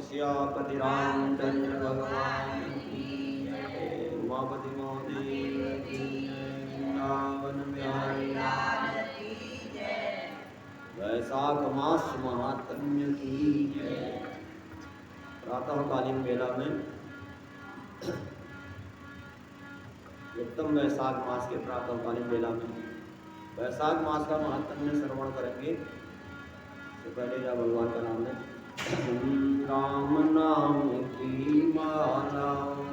सियापति रामचंद्र भगवान की जय। उमापति महादेव की जय। वृंदावन बिहारी लाल की जय। वैशाख मास महात्म्य की जय। प्रातःकालीन वेला में उत्तम वैशाख मास के प्रातःकालीन वेला में वैशाख मास का महात्म्य श्रवण करेंगे। तो पहले जा भगवान का नाम है। राम नाम की माला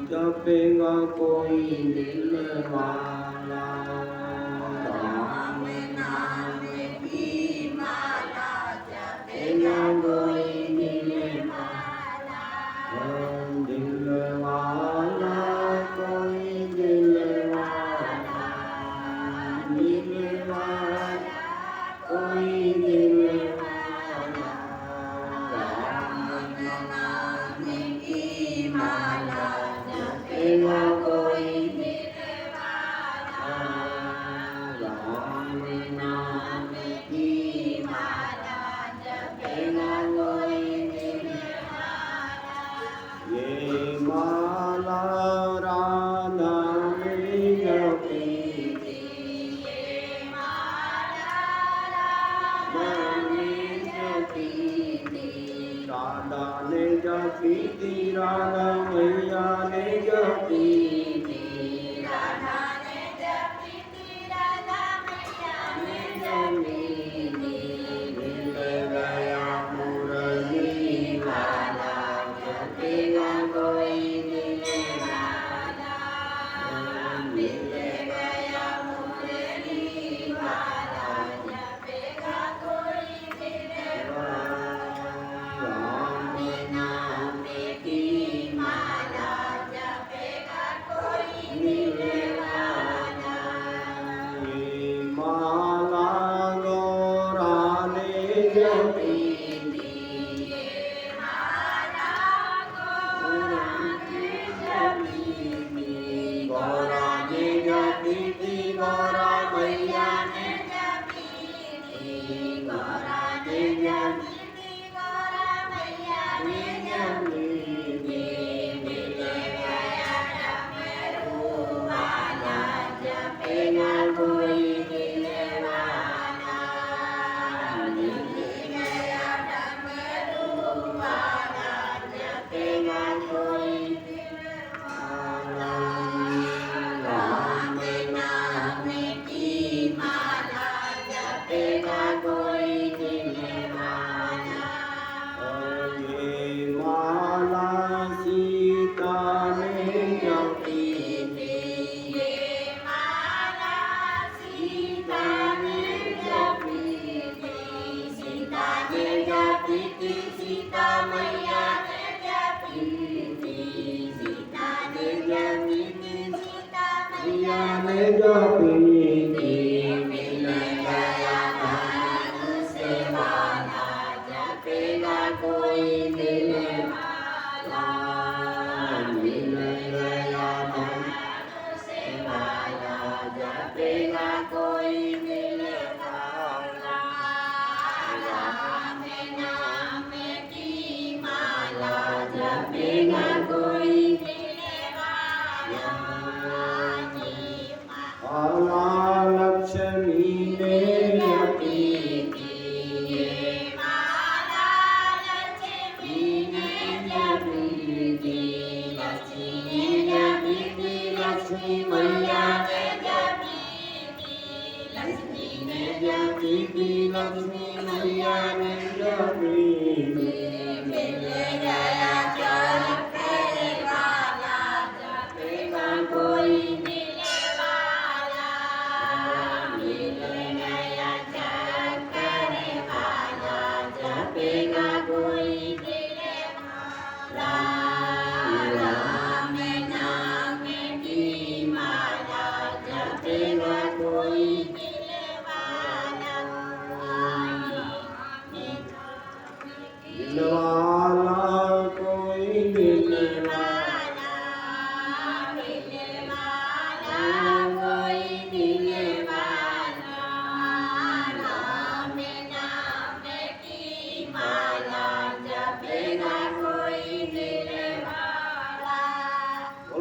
जपेगा कोई दिल वाला। राम नाम की माला जपेगा कोई दिल वाला। दिल वाला कोई दिल वाला। दिल वाला कोई दिल राधा मैया ने जपी थी। राधा ने जपी थी। राधा मैया ने जपी थी। मिल गया मुरली वाला जपेगा कोई दिल वाला। मिल गया मुरली वाला जपेगा कोई दिल वाला।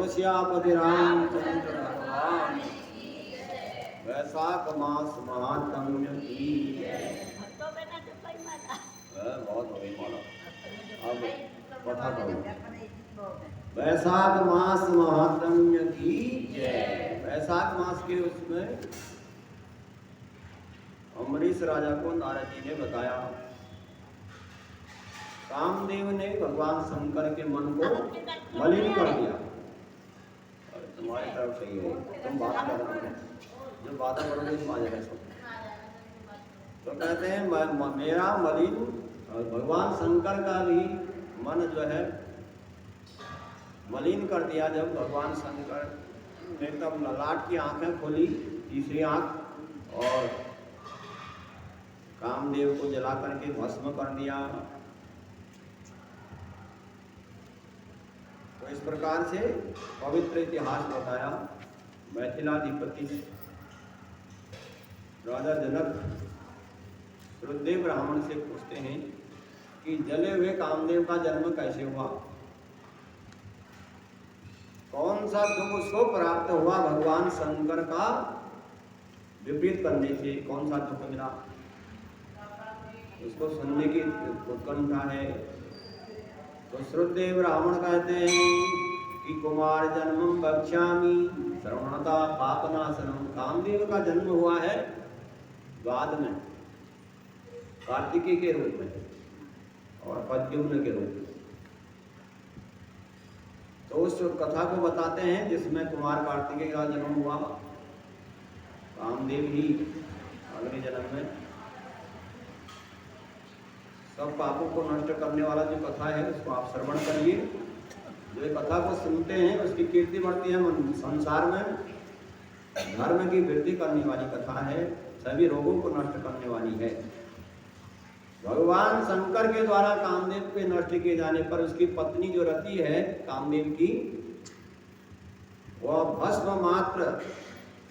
सियापति रामचंद्र भगवान। वैशाख मास महात्म्य की बहुत हो गई माला। अब कथा करो। वैशाख मास महात्म्य की जय। वैशाख मास के उसमें अम्बरीश राजा को नारद जी ने बताया, कामदेव ने भगवान शंकर के मन को मलिन कर दिया। तुम्हारी तरफ सही है, तुम बात कर रहे हो, जो बातें करोगे इसमें आ जाएगा सब। तो कहते हैं मेरा मलिन, भगवान शंकर का भी मन जो है मलिन कर दिया जब भगवान शंकर ने तब ललाट की आंखें खोली, तीसरी आंख, और कामदेव को जला करके भस्म कर दिया। तो इस प्रकार से पवित्र इतिहास बताया। मैथिलाधिपति राजा जनक रुद्रदेव ब्राह्मण से पूछते हैं कि जले हुए कामदेव का जन्म कैसे हुआ, कौन सा दुख उसको प्राप्त हुआ भगवान शंकर का विपरीत करने से, कौन सा दुख मिला, उसको सुनने की उत्कंठा है। तो श्रुतदेव ब्राह्मण कहते हैं कि कुमार जन्मम बक्ष्यामि श्रवणता पापनाशनम। कामदेव का जन्म हुआ है बाद में कार्तिकेय के रूप में और प्रद्युम्न के रूप में। तो उस कथा को बताते हैं जिसमें कुमार कार्तिकेय का जन्म हुआ, कामदेव ही अगले जन्म में सब पापों को नष्ट करने वाला जो कथा है उसको आप श्रवण करिए। जो ये कथा को सुनते हैं उसकी कीर्ति बढ़ती है संसार में, धर्म की वृद्धि करने वाली कथा है, सभी रोगों को नष्ट करने वाली है। भगवान शंकर के द्वारा कामदेव के नष्ट किए जाने पर उसकी पत्नी जो रति है कामदेव की, वह भस्म मात्र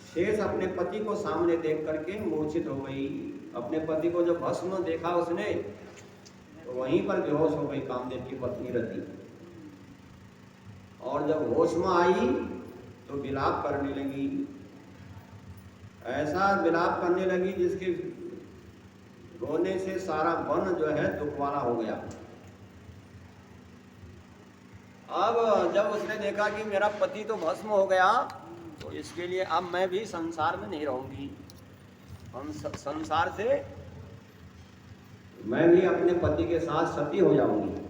शेष अपने पति को सामने देख करके मूर्छित हो गई। अपने पति को जब भस्म देखा उसने तो वहीं पर बेहोश हो गई कामदेव की पत्नी रति। और जब होश में आई तो विलाप करने लगी, ऐसा विलाप करने लगी जिसके रोने से सारा वन जो है दुख वाला हो गया। अब जब उसने देखा कि मेरा पति तो भस्म हो गया, तो इसके लिए अब मैं भी संसार में नहीं रहूंगी, हम संसार से मैं भी अपने पति के साथ सती हो जाऊंगी।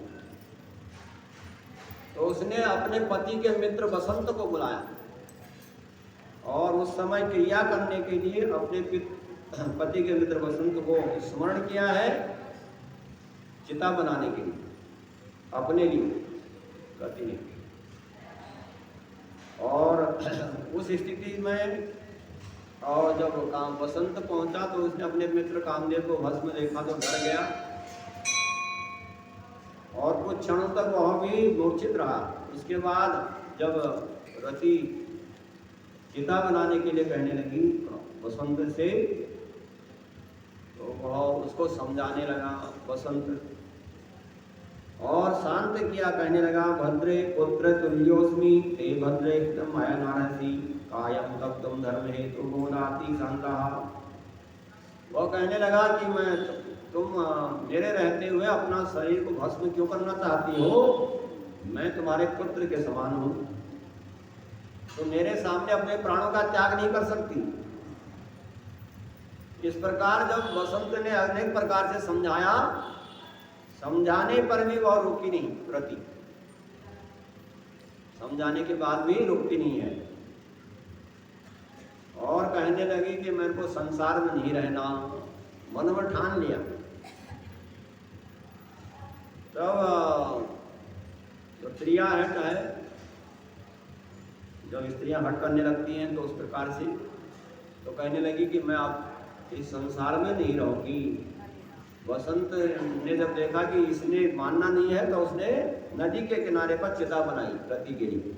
तो उसने अपने पति के मित्र बसंत को बुलाया और उस समय क्रिया करने के लिए अपने पति के मित्र बसंत को स्मरण किया है, चिता बनाने के लिए अपने लिए पति ने। और उस स्थिति में और जब काम बसंत पहुंचा तो उसने अपने मित्र कामदेव को भस्म देखा तो डर गया और कुछ क्षणों तक वह भी मूर्छित रहा। उसके बाद जब रति चिता बनाने के लिए कहने लगी बसंत से, तो वह उसको समझाने लगा बसंत और शांत किया, कहने लगा भद्रे पुत्र तुल्योस्मि ते भद्रे माया नारसी कायम तब तुम धर्म हेतु गोदाती शांता। वो कहने लगा कि मैं तुम मेरे रहते हुए अपना शरीर को भस्म क्यों करना चाहती हो, मैं तुम्हारे पुत्र के समान हूँ, तो मेरे सामने अपने प्राणों का त्याग नहीं कर सकती। इस प्रकार जब बसंत ने अनेक प्रकार से समझाया, समझाने पर भी वह रुकी नहीं, रति समझाने के बाद भी रुकती नहीं है और कहने लगी कि मेरे को संसार में नहीं रहना, मन में ठान लिया। तब जो स्त्रियां है चाहे जब स्त्रियां हट करने लगती हैं तो उस प्रकार से तो कहने लगी कि मैं आप इस संसार में नहीं रहूंगी। बसंत ने जब देखा कि इसने मानना नहीं है तो उसने नदी के किनारे पर चिता बनाई रति के लिए।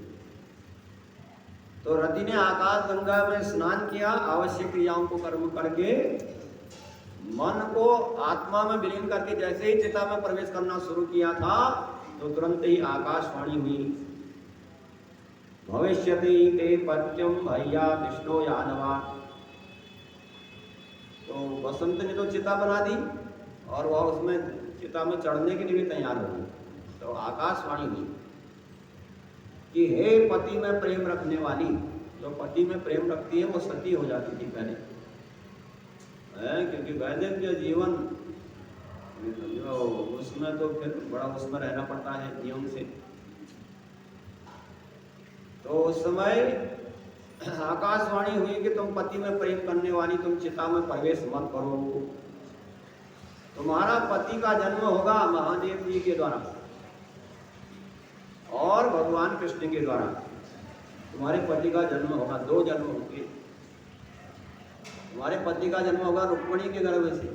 तो रति ने आकाश गंगा में स्नान किया, आवश्यक क्रियाओं को कर्म करके मन को आत्मा में विलीन करके जैसे ही चिता में प्रवेश करना शुरू किया था तो तुरंत ही आकाशवाणी हुई। भविष्यति ते पत्यम भैया विष्णु यादवा। तो बसंत ने तो चिता बना दी और वह उसमें चिता में चढ़ने के लिए भी तैयार हो गई। तो आकाशवाणी हुई कि हे पति में प्रेम रखने वाली, जो पति में प्रेम रखती है वो सती हो जाती थी पहले, क्योंकि वैदिक जीवन जो उसमें तो फिर बड़ा उसमें रहना पड़ता है नियम से। तो उस समय आकाशवाणी हुई कि तुम पति में प्रेम करने वाली, तुम चिता में प्रवेश मत करो, तुम्हारा पति का जन्म होगा महादेव जी के द्वारा और भगवान कृष्ण के द्वारा। तुम्हारे पति का जन्म होगा, 2 जन्म होंगे। तुम्हारे पति का जन्म होगा रुक्मिणी के गर्भ से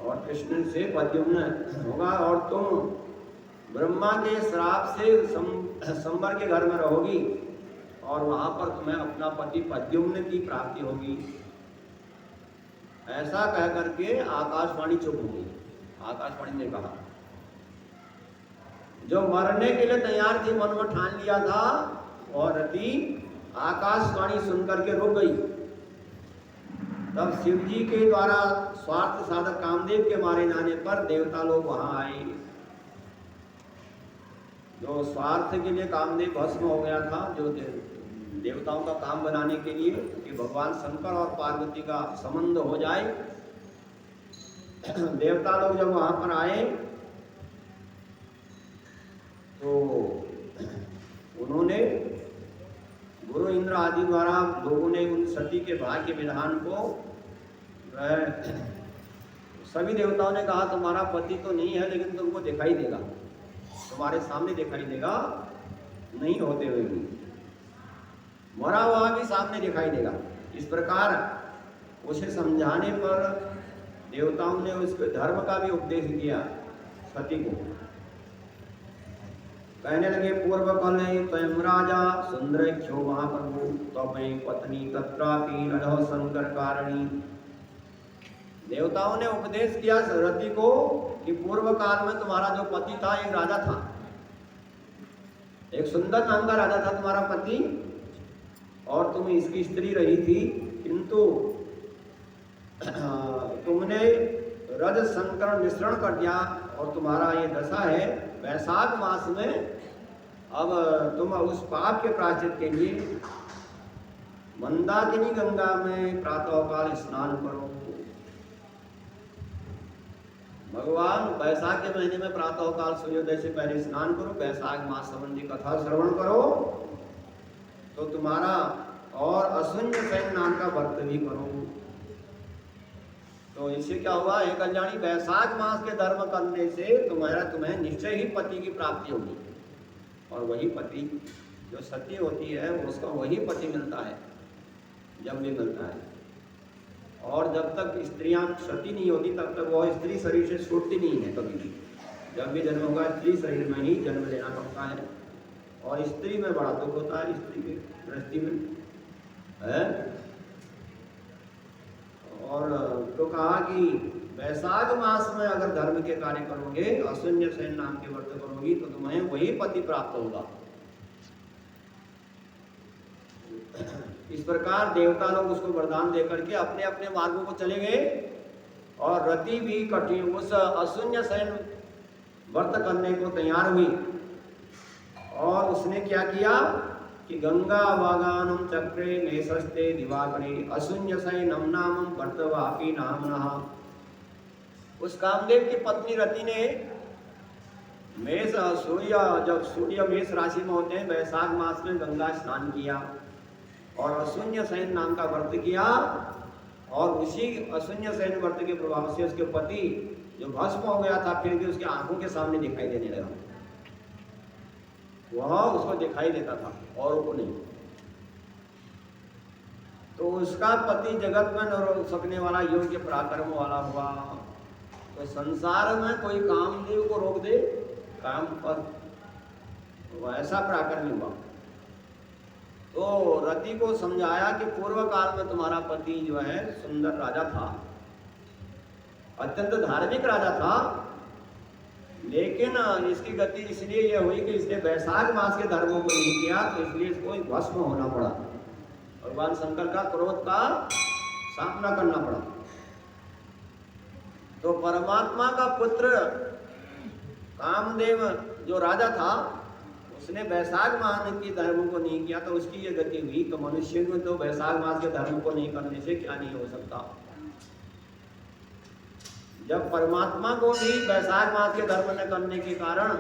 और कृष्ण से प्रद्युम्न होगा, और तुम ब्रह्मा के श्राप से संबर के घर में रहोगी और वहां पर तुम्हें अपना पति प्रद्युम्न की प्राप्ति होगी। ऐसा कह करके आकाशवाणी चुप हो गई। आकाशवाणी ने कहा, जो मरने के लिए तैयार थी, मन में ठान लिया था, और रति आकाशवाणी सुनकर के रुक गई। तब शिव जी के द्वारा स्वार्थ साधक कामदेव के मारे जाने पर देवता लोग वहां आए। जो स्वार्थ के लिए कामदेव भस्म हो गया था, जो देवताओं का काम बनाने के लिए कि भगवान शंकर और पार्वती का संबंध हो जाए, देवता लोग जब वहां पर आए तो उन्होंने गुरु इंद्र आदि द्वारा लोगों ने उन सती के भाग्य के विधान को, सभी देवताओं ने कहा तुम्हारा पति तो नहीं है लेकिन तुमको दिखाई देगा, तुम्हारे सामने दिखाई देगा, नहीं होते हुए भी मरा हुआ भी सामने दिखाई देगा। इस प्रकार उसे समझाने पर देवताओं ने उसके धर्म का भी उपदेश किया सती को। कहने लगे, पूर्व कल स्वयं राजा सुंदरेक्षो महाप्रभु तमें पत्नी तत्रापि रढ़ शंकर कारणी। देवताओं ने उपदेश किया रति को कि पूर्व काल में तुम्हारा जो पति था एक राजा था, एक सुंदर नाम का राजा था तुम्हारा पति, और तुम इसकी स्त्री रही थी, किंतु तुमने रज संकर मिश्रण कर दिया और तुम्हारा ये दशा है। वैशाख मास में अब तुम उस पाप के प्रायश्चित के लिए मंदाकिनी गंगा में प्रातःकाल स्नान करो। भगवान वैशाख के महीने में प्रातःकाल सूर्योदय से पहले स्नान करो, वैशाख मास संबंधी कथा श्रवण करो, तो तुम्हारा और अशून्य सेन नाम का व्रत भी करो। तो इससे क्या हुआ, हे कल्याणी, वैशाख मास के धर्म करने से तुम्हें निश्चय ही पति की प्राप्ति होगी, और वही पति जो सती होती है उसका वही पति मिलता है जब भी मिलता है। और जब तक स्त्रियां सती नहीं होती तब तक वह स्त्री शरीर से छूटती नहीं है कभी भी। जब भी जन्म होगा स्त्री शरीर में ही जन्म लेना पड़ता है, और स्त्री में बड़ा दुख होता है, स्त्री की दृष्टि में है। और तो कहा कि वैशाख मास में अगर धर्म के कार्य करोगे, अशून्य सेन नाम के व्रत करोगी, तो तुम्हें वही पति प्राप्त होगा। इस प्रकार देवता लोग उसको वरदान देकर के अपने अपने मार्गों को चले गए, और रति भी कठिन उस अशून्य सेन व्रत करने को तैयार हुई। और उसने क्या किया कि गंगा वागानम चक्रे नेसस्ते दिवाकरे अशून्य सैनम नामम वर्तवापि नामनः। उस कामदेव की पत्नी रति ने जब सूर्य मेष राशि में होते हैं वैशाख मास में गंगा स्नान किया और अशून्य सैन नाम का व्रत किया, और उसी अशून्य सैन व्रत के प्रभाव से उसके पति जो भस्म हो गया था फिर भी उसके आंखों के सामने दिखाई देने लगा। वह उसको दिखाई देता था औरों को नहीं। तो उसका पति जगत में न रोक सकने वाला योग्य पराक्रम वाला हुआ। तो संसार में कोई कामदेव को रोक दे काम पर, वैसा पराक्रमी हुआ। तो रति को समझाया कि पूर्व काल में तुम्हारा पति जो है सुंदर राजा था, अत्यंत धार्मिक राजा था, लेकिन इसकी गति इसलिए ये हुई कि इसने वैशाख मास के धर्मों को नहीं किया, तो इसलिए इसको भस्म होना पड़ा। भगवान शंकर का क्रोध का सामना करना पड़ा। तो परमात्मा का पुत्र कामदेव जो राजा था, उसने वैशाख मास के धर्म को नहीं किया, तो उसकी ये गति हुई। तो मनुष्य में तो वैशाख मास के धर्म को नहीं करने से क्या नहीं हो सकता। जब परमात्मा को भी वैशाख मास के धर्म न करने के कारण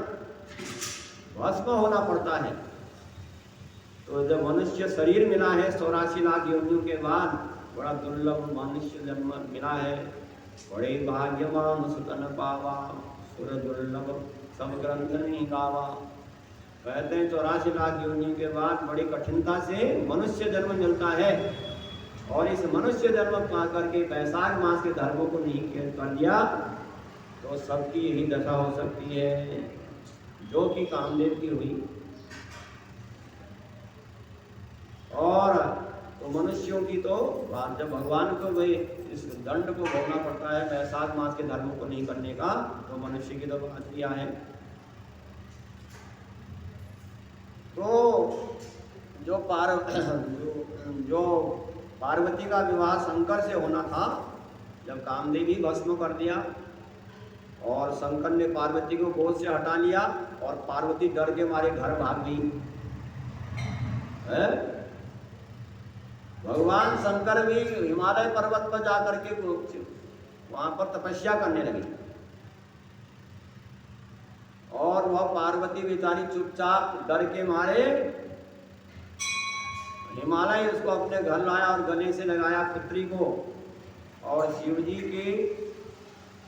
भस्म होना पड़ता है, तो जब मनुष्य शरीर मिला है 84 लाख योनियों के बाद, बड़ा दुर्लभ मनुष्य जन्म मिला है। बड़े भाग्यवान सुतन पावा, सुर दुर्लभ सब ग्रंथ नहीं गावा। कहते हैं 84 लाख योनियों के बाद बड़ी कठिनता से मनुष्य जन्म मिलता है, और इस मनुष्य जन्म पा करके वैशाख मास के धर्मों को नहीं कर दिया, तो सबकी यही दशा हो सकती है जो कि कामदेव की हुई। और तो मनुष्यों की तो जब भगवान को भाई इस दंड को भोगना पड़ता है वैशाख मास के धर्मों को नहीं करने का, तो मनुष्य की तो बात किया है। तो जो पार्वती का विवाह शंकर से होना था, जब कामदेव ही भस्म कर दिया और शंकर ने पार्वती को गोद से हटा लिया, और पार्वती डर के मारे घर भाग गई। भगवान शंकर भी हिमालय पर्वत पर जाकर के वहां पर तपस्या करने लगे, और वह पार्वती बेचारी चुपचाप डर के मारे हिमालय उसको अपने घर लाया और गले से लगाया पुत्री को। और शिव जी के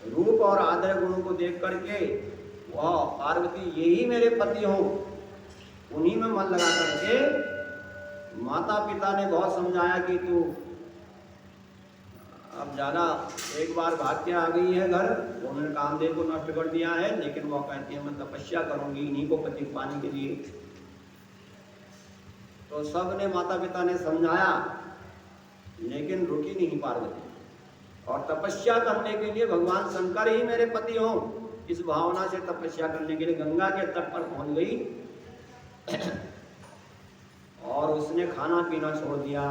रूप और आदर गुणों को देख करके वह पार्वती यही मेरे पति हो, उन्हीं में मन लगा करके माता पिता ने बहुत समझाया कि तू अब ज़्यादा एक बार भाग के आ गई है घर, उन्होंने कामदेव को नष्ट कर दिया है, लेकिन वो कहती है मैं तपस्या करूंगी इन्हीं को पति पाने के लिए। तो सब ने माता पिता ने समझाया, लेकिन रुकी नहीं पार्वती, और तपस्या करने के लिए भगवान शंकर ही मेरे पति हो, इस भावना से तपस्या करने के लिए गंगा के तट पर पहुंच गई। और उसने खाना पीना छोड़ दिया।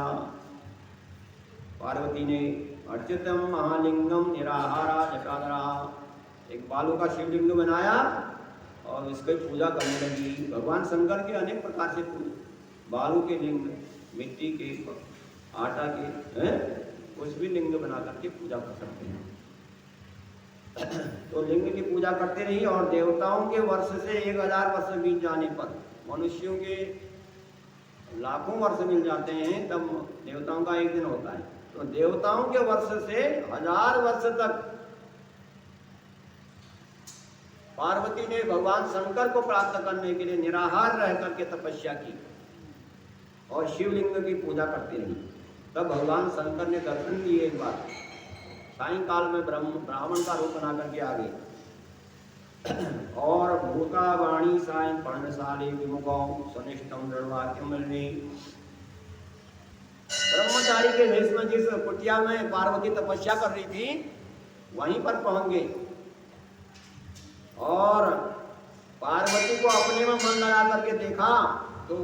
पार्वती ने अर्चितम महालिंगम निराहारा जटाधरा, एक बालू का शिवलिंग बनाया और इसकी पूजा करने लगी। भगवान शंकर के अनेक प्रकार से बालू के लिंग, मिट्टी के, आटा के, कुछ भी लिंग बना करके पूजा कर सकते हैं। तो लिंग की पूजा करते रही, और देवताओं के वर्ष से 1000 वर्ष बीत जाने पर, मनुष्यों के लाखों वर्ष मिल जाते हैं, तब देवताओं का एक दिन होता है। तो देवताओं के वर्ष से 1000 वर्ष तक पार्वती ने भगवान शंकर को प्राप्त करने के लिए निराहार रह करके तपस्या की और शिवलिंग की पूजा करती रही। तब भगवान शंकर ने दर्शन दिए एक बार, सायंकाल में ब्राह्मण का रूप बना करके आ गए। और भूता वाणी सायं पर्णशाली विमुखौ स्वनिष्ठम दृढ़वाक्यम मिलनी, ब्रह्मचारी के भेष में जिस कुटिया में पार्वती तपस्या कर रही थी, वहीं पर पहुंच गए और पार्वती को अपने में मन लगा करके देखा। तो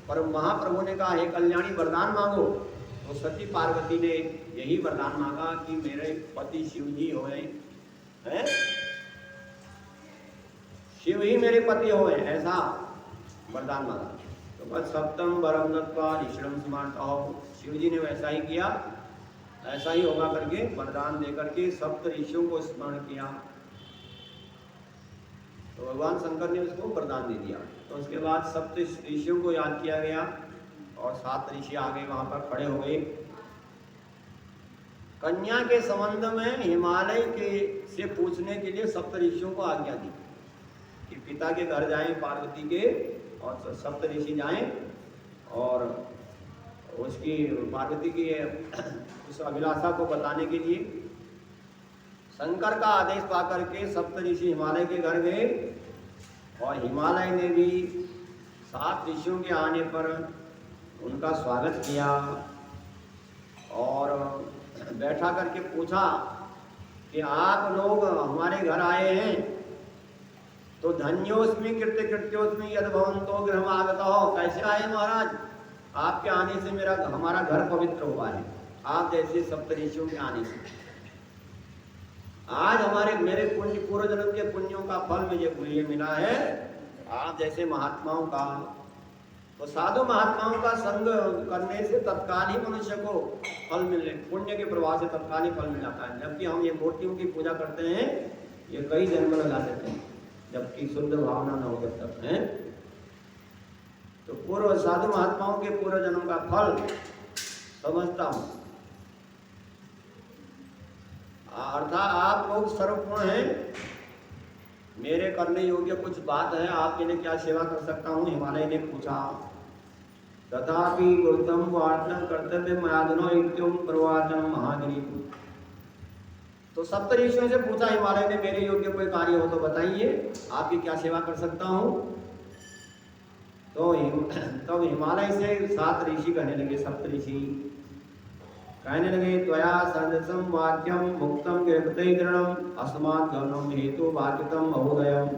पर महाप्रभु ने कहा, हे कल्याणी वरदान मांगो। तो सती पार्वती ने यही वरदान मांगा कि मेरे पति शिव जी होए, हैं, शिव ही मेरे पति होए, ऐसा वरदान मांगा। तो बस सप्तम वरम दत्वा ऋषिरम स्मार्त, शिव जी ने वैसा ही किया, ऐसा ही होगा करके वरदान दे करके सप्त ऋषियों को स्मरण किया। तो भगवान शंकर ने उसको वरदान दे दिया। तो उसके बाद सप्त ऋषियों को याद किया गया और 7 ऋषि आ गए, वहां पर खड़े हो गए। कन्या के संबंध में हिमालय के से पूछने के लिए सप्त ऋषियों को आज्ञा दी कि पिता के घर जाएं पार्वती के, और सप्त ऋषि जाएं और उसकी पार्वती की उस अभिलाषा को बताने के लिए। शंकर का आदेश पाकर के सप्त ऋषि हिमालय के घर गए, और हिमालय ने भी 7 ऋषियों के आने पर उनका स्वागत किया और बैठा करके पूछा कि आप लोग हमारे घर आए हैं तो धन्योस्मि कृत्य कृत्योस्मि यद भवंतो गृह आगत हो। कैसे आए महाराज? आपके आने से मेरा हमारा घर पवित्र हुआ है, आप जैसे सप्तऋषियों के आने से। आज हमारे मेरे पुण्य पूर्व जन्म के पुण्यों का फल मुझे मिला है, आप जैसे महात्माओं का। तो साधु महात्माओं का संग करने से तत्काल ही मनुष्य को फल मिलने, पुण्य के प्रभाव से तत्काल ही फल मिल जाता है। जबकि हम ये मूर्तियों की पूजा करते हैं, ये कई जन्म लगा देते हैं, जबकि शुद्ध भावना न हो जब तक है। तो पूर्व साधु महात्माओं के पूर्व जन्म का फल समझता हूं। अर्थात आप लोग सर्वपूर्ण हैं, मेरे करने योग्य कुछ बात है, आपके लिए क्या सेवा कर सकता हूँ? हिमालय ने पूछा। तथापि गुरुतम वार्तन कर्तव्य मयादनो इत्युम प्रवाचन महागिरी। तो सप्तऋषियों से पूछा हिमालय ने, मेरे योग्य कोई कार्य हो तो बताइए, आपकी क्या सेवा कर सकता हूँ? तो तब हिमालय से 7 ऋषि कहने लगे, सप्तऋषि कहने लगे, त्वया सदसम वाक्यम मुक्तम गिरपतैर्णम अस्मात् गमनम हेतु वाक्यतम महोदयम।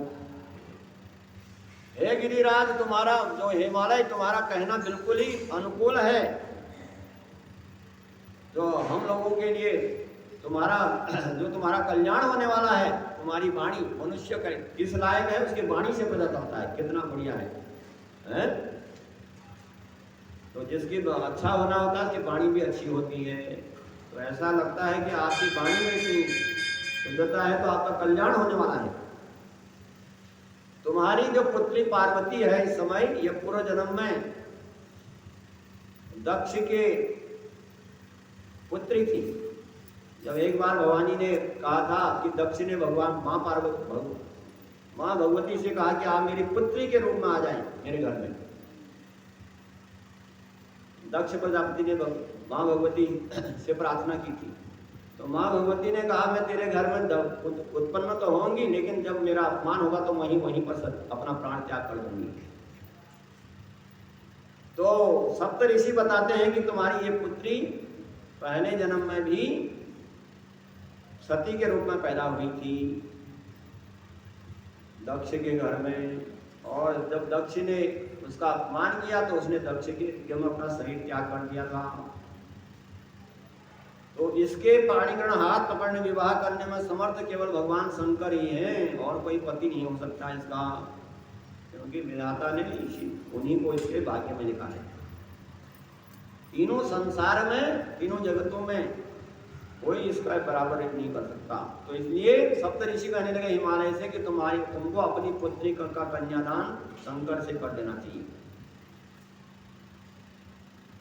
हे गिरिराज, तुम्हारा जो हिमालय, तुम्हारा कहना बिल्कुल ही अनुकूल है। तो हम लोगों के लिए तुम्हारा जो तुम्हारा कल्याण होने वाला है, तुम्हारी वाणी मनुष्य का किस लायक है उसके वाणी से पता चलता है कितना बढ़िया है? तो जिसकी अच्छा होना होता है उसकी वाणी भी अच्छी होती है। तो ऐसा लगता है कि आपकी वाणी में इतनी शुद्धता है तो आपका कल्याण होने वाला है। तुम्हारी जो पुत्री पार्वती है इस समय, यह पूर्व जन्म में दक्ष के पुत्री थी। जब एक बार भवानी ने कहा था कि दक्ष ने भगवान माँ भगवती से कहा कि आप मेरी पुत्री के रूप में आ जाएं मेरे घर में। दक्ष प्रजापति ने माँ भगवती से प्रार्थना की थी। तो माँ भगवती ने कहा, मैं तेरे घर में उत्पन्न तो होंगी, लेकिन जब मेरा अपमान होगा तो वहीं पर अपना प्राण त्याग कर दूंगी। तो सप्त ऋषि बताते हैं कि तुम्हारी ये पुत्री पहले जन्म में भी सती के रूप में पैदा हुई थी दक्ष के घर में, और जब दक्ष ने उसका अपमान किया तो उसने दक्ष के में अपना शरीर त्याग कर दिया था। तो इसके पाणिग्रहण हाथ पकड़ने विवाह करने में समर्थ केवल भगवान शंकर ही हैं, और कोई पति नहीं हो सकता इसका, क्योंकि विधाता ने उन्हीं को इसके भाग्य में लिखा है। तीनों संसार में, तीनों जगतों में कोई इसका बराबर नहीं कर सकता। तो इसलिए सप्त ऋषि कहने लगे हिमालय से कि तुमको अपनी पुत्री का कन्यादान शंकर से कर देना चाहिए।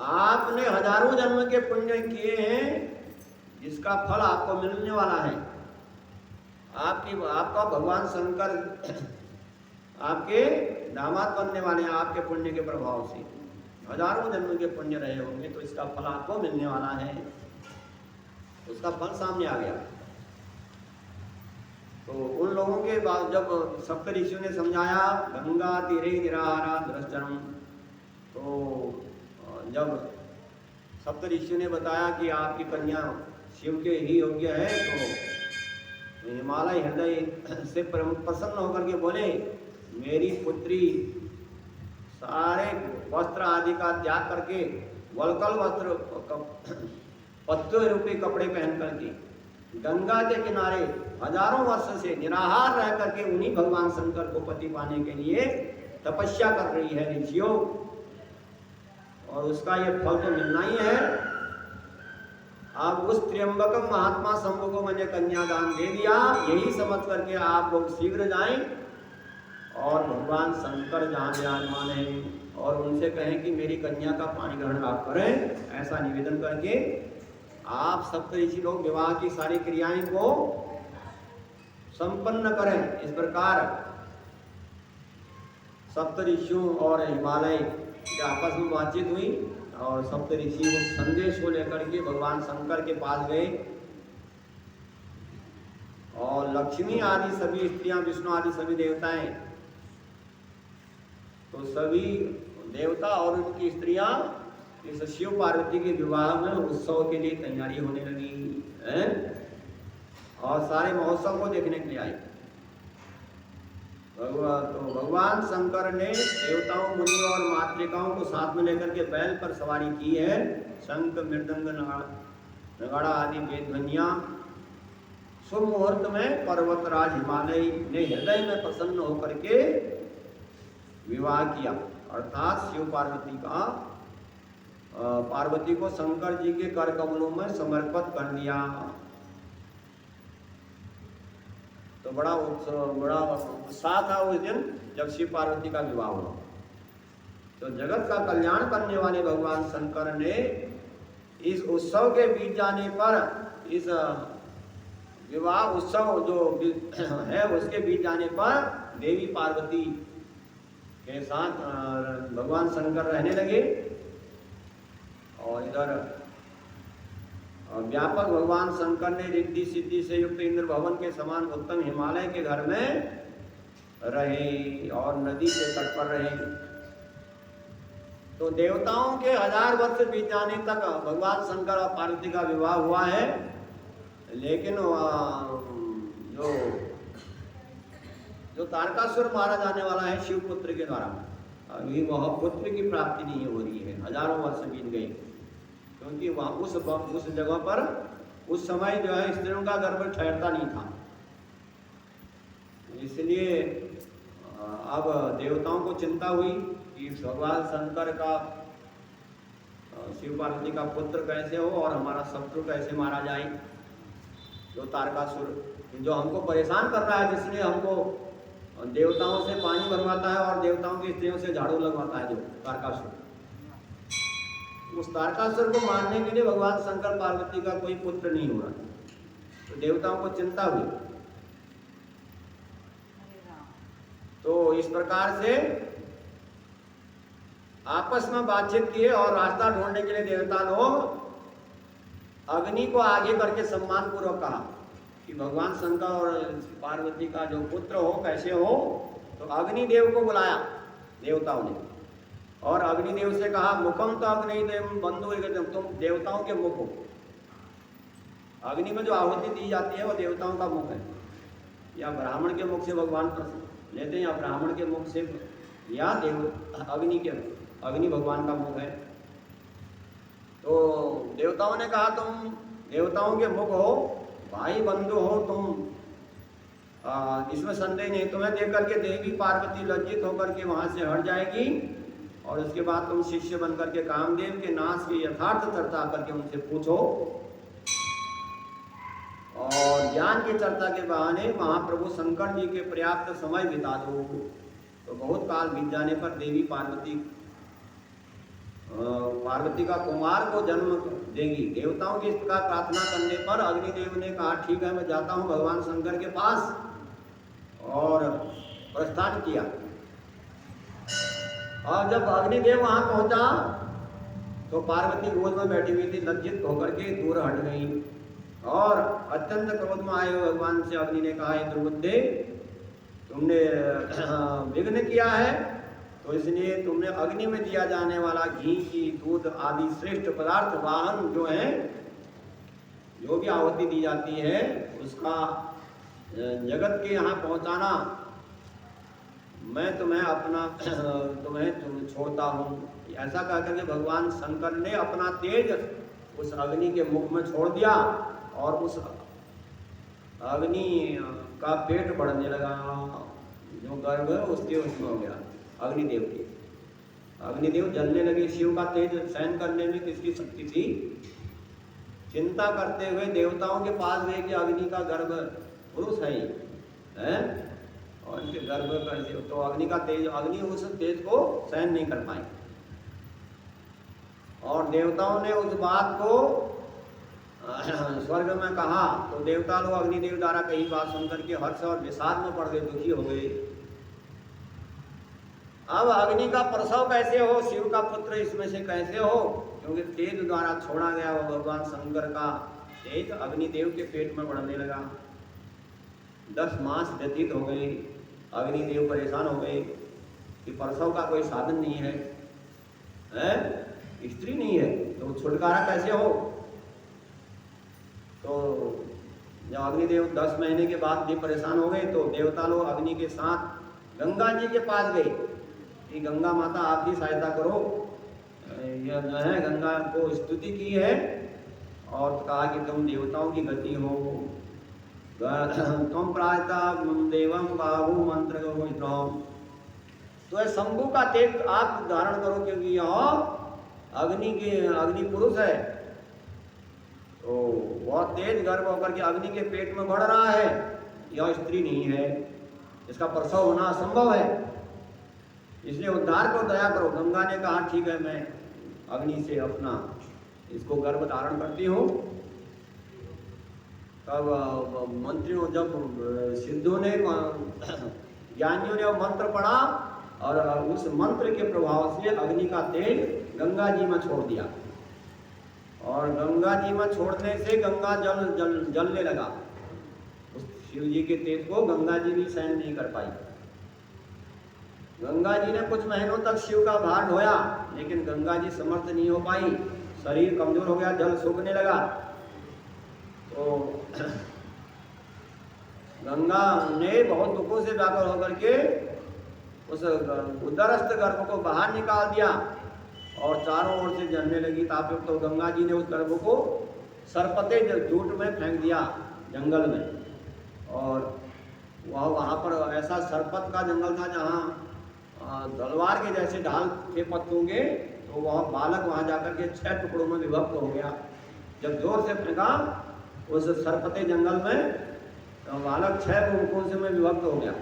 आपने हजारों जन्म के पुण्य किए हैं, जिसका फल आपको मिलने वाला है। आपका भगवान शंकर आपके दामाद बनने वाले हैं आपके पुण्य के प्रभाव से। हजारों जन्म के पुण्य रहे होंगे तो इसका फल आपको मिलने वाला है। उसका फल सामने आ गया। तो उन लोगों के बाद जब सप्त ऋषियों ने समझाया, गंगा तीरे निराहारा दुरश्चरम, तो जब सप्त ऋषियों ने बताया कि आपकी कन्या शिव के ही योग्य है, तो हिमालय हृदय से प्रसन्न होकर के बोले, मेरी पुत्री सारे वस्त्र आदि का त्याग करके वलकल वस्त्र पत्ते रूपी कपड़े पहन करके गंगा के किनारे हजारों वर्ष से निराहार रह करके उन्हीं भगवान शंकर को पति पाने के लिए तपस्या कर रही है ऋषियों, और उसका ये फल तो मिलना ही है। अब उस त्र्यंबकम महात्मा शंभु को मैंने कन्यादान दे दिया, यही समझ करके आप लोग शीघ्र जाएं और भगवान शंकर जहाँ विराजमान है और उनसे कहें कि मेरी कन्या का पानी ग्रहण आप करें। ऐसा निवेदन करके आप सप्त ऋषि लोग विवाह की सारी क्रियाएं को संपन्न करें। इस प्रकार सप्त ऋषियों और हिमालय के आपस में बातचीत हुई और सप्त ऋषि वो संदेश को लेकर के भगवान शंकर के पास गए, और लक्ष्मी आदि सभी स्त्रियां, विष्णु आदि सभी देवताएं, तो सभी देवता और उनकी स्त्रियां इस शिव पार्वती के विवाह में उत्सव के लिए तैयारी होने लगी हैं, और सारे महोत्सव को देखने के लिए आए। तो भगवान शंकर ने देवताओं, मुनियों और मातृकाओं को साथ में लेकर के बैल पर सवारी की है। शंख, मृदंग, नगाड़ा आदि वेद ध्वनियां। शुभ मुहूर्त में पर्वतराज हिमालय ने हृदय में प्रसन्न होकर के विवाह किया, अर्थात शिव पार्वती का पार्वती को शंकर जी के कर कमलों में समर्पित कर दिया। तो बड़ा उत्साह था उस दिन जब शिव पार्वती का विवाह हुआ। तो जगत का कल्याण करने वाले भगवान शंकर ने इस उत्सव के बीत जाने पर, इस विवाह उत्सव जो है उसके बीत जाने पर देवी पार्वती के साथ भगवान शंकर रहने लगे। और इधर व्यापक भगवान शंकर ने रिद्धि सिद्धि से युक्त इंद्र भवन के समान उत्तम हिमालय के घर में रहे और नदी के तट पर रहे। तो देवताओं के 1000 वर्ष बीत जाने तक भगवान शंकर और पार्वती का विवाह हुआ है, लेकिन जो तारकासुर मारा जाने वाला है शिव पुत्र के द्वारा, अभी वह पुत्र की प्राप्ति नहीं हो रही है। 1000 वर्ष बीत गई, क्योंकि वहाँ उस जगह पर उस समय जो है स्त्रियों का गर्भ ठहरता नहीं था। इसलिए अब देवताओं को चिंता हुई कि भगवान शंकर का शिव पार्वती का पुत्र कैसे हो और हमारा शत्रु कैसे मारा जाए, जो तारकासुर जो हमको परेशान कर रहा है, जिसने हमको देवताओं से पानी भरवाता है और देवताओं की स्त्रियों से झाड़ू लगवाता है, जो तारकासुर, उस तारकासुर को मारने के लिए भगवान शंकर पार्वती का कोई पुत्र नहीं हो रहा। तो देवताओं को चिंता हुई। तो इस प्रकार से आपस में बातचीत किए और रास्ता ढूंढने के लिए देवता लोग अग्नि को आगे करके सम्मान पूर्वक कहा कि भगवान शंकर और पार्वती का जो पुत्र हो कैसे हो। तो अग्निदेव को बुलाया देवताओं ने और अग्निदेव से कहा, मुखम तो अग्निदेव बंधु, तुम देवताओं के मुख हो। अग्नि में जो आहुति दी जाती है वो देवताओं का मुख है, या ब्राह्मण के मुख से भगवान लेते हैं, या ब्राह्मण के मुख से, या अग्नि भगवान का मुख है। तो देवताओं ने कहा, तुम देवताओं के मुख हो, भाई बंधु हो तुम, इसमें संदेह नहीं। तुम्हें देख करके देवी पार्वती लज्जित होकर के वहां से हट जाएगी और उसके बाद तुम शिष्य बनकर के कामदेव के नाश की यथार्थ चर्चा करके उनसे पूछो और ज्ञान की चर्चा के बहाने महाप्रभु शंकर जी के पर्याप्त समय बिता दो। तो बहुत काल बीत जाने पर देवी पार्वती का कुमार को जन्म देगी। देवताओं की इस प्रकार प्रार्थना करने पर अग्निदेव ने कहा, ठीक है मैं जाता हूँ भगवान शंकर के पास, और प्रस्थान किया। और जब अग्निदेव वहां पहुंचा तो पार्वती गोद में बैठी हुई थी, लज्जित होकर के दूर हट गई और अत्यंत क्रोध में आए हुए भगवान से अग्नि ने कहा, दुर्बुद्धे तुमने विघ्न किया है, तो इसलिए तुमने अग्नि में दिया जाने वाला घी की दूध आदि श्रेष्ठ पदार्थ वाहन जो है, जो भी आहुति दी जाती है उसका जगत के यहाँ पहुँचाना मैं तुम्हें छोड़ता हूँ। ऐसा कहकर के भगवान शंकर ने अपना तेज उस अग्नि के मुख में छोड़ दिया और उस अग्नि का पेट बढ़ने लगा, जो गर्भ है उसके उसमें हो गया अग्निदेव की। अग्निदेव जलने लगे। शिव का तेज सहन करने में किसकी शक्ति थी? चिंता करते हुए देवताओं के पास गए कि अग्नि का गर्भ पुरुष है और इनके गर्भ कर दिया। तो अग्नि का तेज, अग्नि उस तेज को सहन नहीं कर पाई और देवताओं ने उस बात को स्वर्ग में कहा। तो देवता लोग अग्निदेव द्वारा कही बात सुनकर के हर्ष और विषाद में पड़ गए, दुखी हो गए। अब अग्नि का प्रसव कैसे हो, शिव का पुत्र इसमें से कैसे हो, क्योंकि तेज द्वारा छोड़ा गया वो भगवान शंकर का तेज अग्निदेव के पेट में बढ़ने लगा। 10 मास व्यतीत हो गए। अग्निदेव परेशान हो गए कि प्रसव का कोई साधन नहीं है, स्त्री नहीं है, तो छुटकारा कैसे हो। तो जब अग्निदेव 10 महीने के बाद भी परेशान हो गए तो देवता लोग अग्नि के साथ गंगा जी के पास गए कि गंगा माता आप ही सहायता करो। यह जो है गंगा को स्तुति की है और कहा कि तुम देवताओं की गति हो, तुम प्रायता देवम बाहु मंत्र तो शंभु का तेज आप धारण करो, क्योंकि यह अग्नि पुरुष है, तो बहुत तेज गर्भ होकर के अग्नि के पेट में बढ़ रहा है, यह स्त्री नहीं है, इसका प्रसव होना असंभव है, इसलिए उद्धार को दया करो। गंगा ने कहा ठीक है, मैं अग्नि से अपना इसको गर्भ धारण करती हूँ। तब मंत्रियों जब सिद्धों ने ज्ञानियों ने मंत्र पढ़ा और उस मंत्र के प्रभाव से अग्नि का तेज गंगा जी में छोड़ दिया, और गंगा जी में छोड़ने से गंगा जलने लगा। उस शिव जी के तेज को गंगा जी भी सहन नहीं कर पाई। गंगा जी ने कुछ महीनों तक शिव का भार ढोया, लेकिन गंगा जी समर्थ नहीं हो पाई, शरीर कमजोर हो गया, जल सूखने लगा। तो गंगा ने बहुत दुखों से व्याकुल होकर के उस उदरस्थ गर्भ को बाहर निकाल दिया और चारों ओर से जलने लगी ताप। तो गंगा जी ने उस गर्भ को सरपते जूट में फेंक दिया जंगल में, और वहाँ पर ऐसा सरपत का जंगल था जहाँ तलवार के जैसे ढाल थे पत्तों के, तो वह बालक वहाँ जाकर के 6 टुकड़ों में विभक्त हो गया। जब जोर से फेंका उस सरपते जंगल में, तो बालक 6 मुखों से में विभक्त हो गया।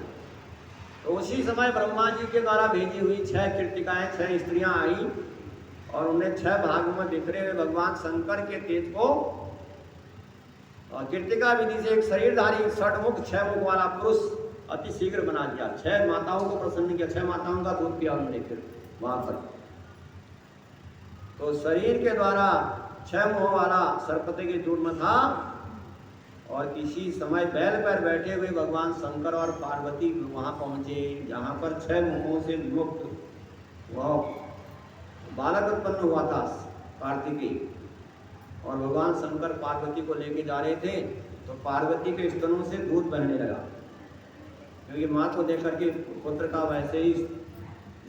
तो उसी समय ब्रह्मा जी के द्वारा भेजी हुई 6 कृतिकाएं, 6 स्त्रियां आई और उन्हें 6 भागों में बिखरे हुए भगवान शंकर के तेज को कृतिका विधि से एक शरीरधारी 6 मुख 6 मुख वाला पुरुष अति शीघ्र बना दिया। 6 माताओं को प्रसन्न किया, 6 माताओं का दूध पिया उन्होंने फिर वहां पर। तो शरीर के द्वारा 6 मुख वाला सरपते के जूट में था, और किसी समय बैल पर बैठे हुए भगवान शंकर और पार्वती वहां पहुंचे, जहां पर 6 मुखों से विमुक्त वह बालक उत्पन्न हुआ था कार्तिकेय, और भगवान शंकर पार्वती को लेके जा रहे थे, तो पार्वती के स्तनों से दूध बहने लगा, क्योंकि माँ को देख करके पुत्र का वैसे ही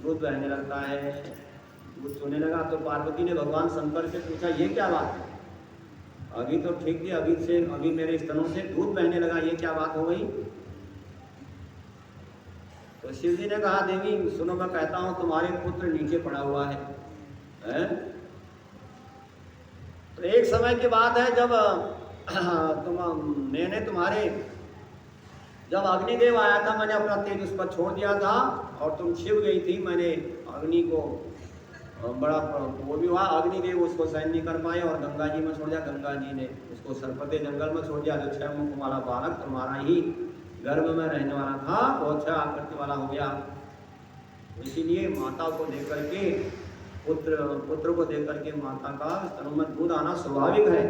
दूध बहने लगता है, दूध सोने लगा। तो पार्वती ने भगवान शंकर से पूछा ये क्या बात है, अभी तो ठीक थी, अभी मेरे स्तनों से दूध बहने लगा, ये क्या बात हो गई। तो शिव जी ने कहा देवी सुनो, मैं कहता हूं तुम्हारे पुत्र नीचे पड़ा हुआ है? तो एक समय की बात है जब मैंने तुम्हारे जब अग्निदेव आया था, मैंने अपना तेज उस पर छोड़ दिया था और तुम छिप गई थी, मैंने अग्नि को बड़ा वो भी हुआ, अग्निदेव उसको सहन नहीं कर पाए और गंगा जी में छोड़ दिया। गंगा जी ने उसको सरपते जंगल में छोड़ दिया। जो 6 मुख वाला बालक तुम्हारा ही गर्भ में रहने वाला था, वो 6 आकृति वाला हो गया। इसीलिए माता को देख करके पुत्र को देख करके माता का स्तनों में दूध आना स्वाभाविक है।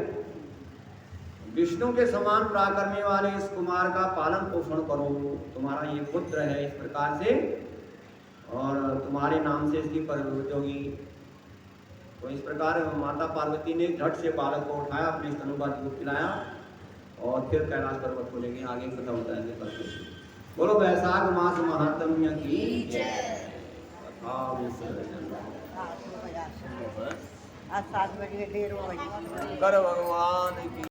विष्णु के समान पराक्रमी वाले इस कुमार का पालन पोषण करो, तुम्हारा ये पुत्र है इस प्रकार से, और तुम्हारे नाम से इसकी प्रवृत्ति होगी। तो इस प्रकार माता पार्वती ने झट से बालक को उठाया, अपने स्तनों का दूध पिलाया और फिर कैलाश पर्वत को लेके आगे कथा बताएंगे करके। बोलो वैशाख मास महात्म्य की जय। कर भगवान की